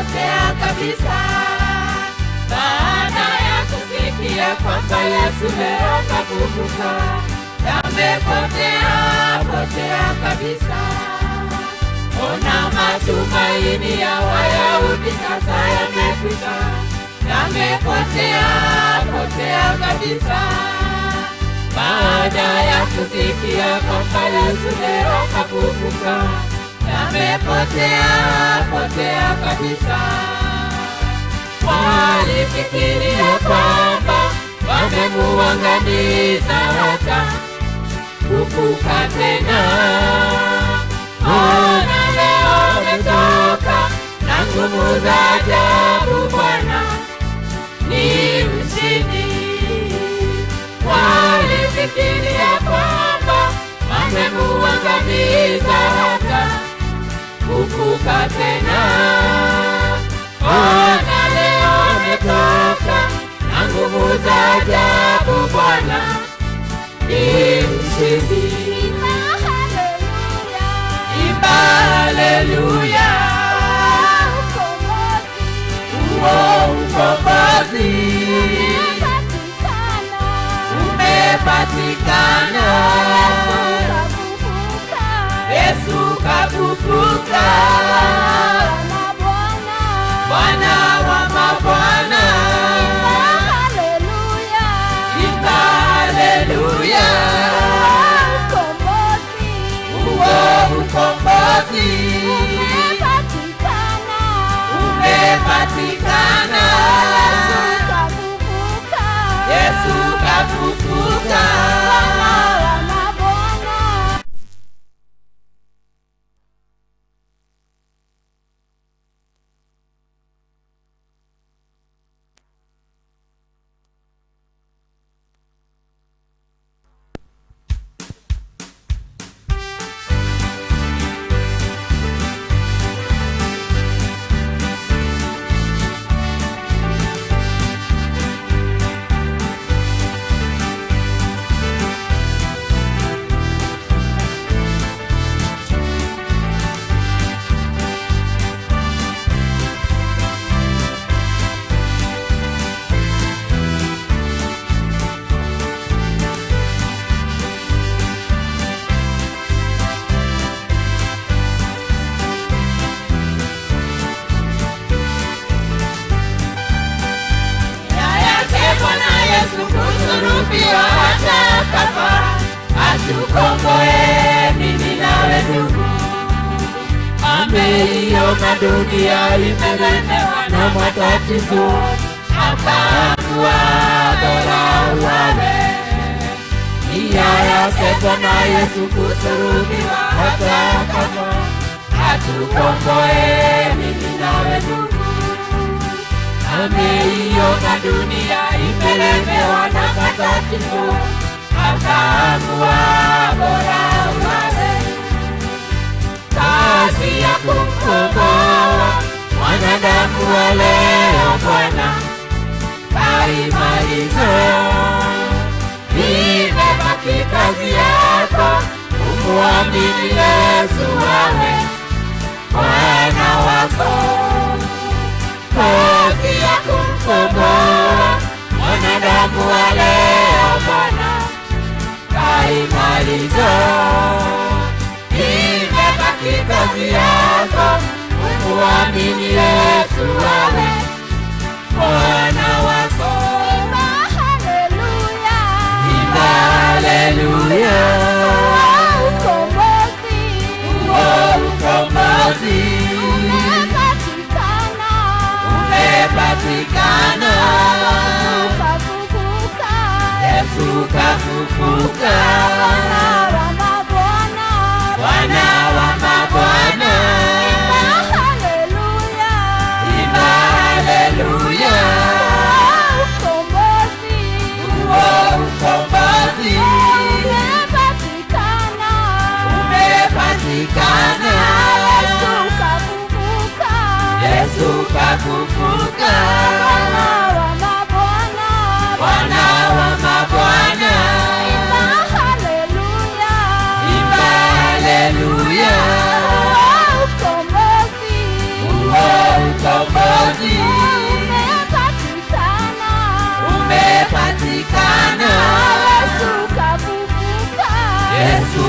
wamepotea kabisa. Baada ya kusikia kwamba Yesu leo kafufuka, yamepotea kabisa. Ona matumaini ya Wayahudi sasa yamefika, yamepotea kabisa. Baada ya kusikia kwamba Yesu leo kafufuka, yamepotea kabisa. Walifikiria kwamba wamemuangamiza hata kufuka tena. Ona leo ametoka na nguvu za ajabu, Bwana ni mshindi. Walifikiria kwamba wamemuangamiza hata kufuka tena. Ona leo ametoka na nguvu za ajabu, Bwana ni mshindi. Imba haleluya, ukombozi umepatikana. Yesu kafufuka, Bwana wa mabwana. Imba haleluya, ukombozi umepatikana. Yesu kafufuka. Atukomboe mimi nawe ndugu. Ameiona dunia imelemewa na matatizo, akaamua bora uawe. Nia yake Bwana Yesu kusulubiwa hata akafa. Atukomboe mimi nawe ndugu. Ameiona dunia imelemewa na matatizo, akaamua bora uawe. Kazi ya kumkomboa mwanadamu wa leo Bwana kaimaliza. Imebaki kazi yako kumwamini Yesu awe Bwana wako. Kazi ya kumkomboa mwanadamu wa leo Bwana kaimaliza. Imebaki kazi yako kumwamini Yesu awe Bwana wako. Imba haleluya, ukombozi umepatikana. Yesu kafufuka, Bwana wa mabwana. Imba haleluya, ukombozi umepatikana. Yesu kafufuka, Bwana wa mabwana. Imba haleluya, ukombozi Yesu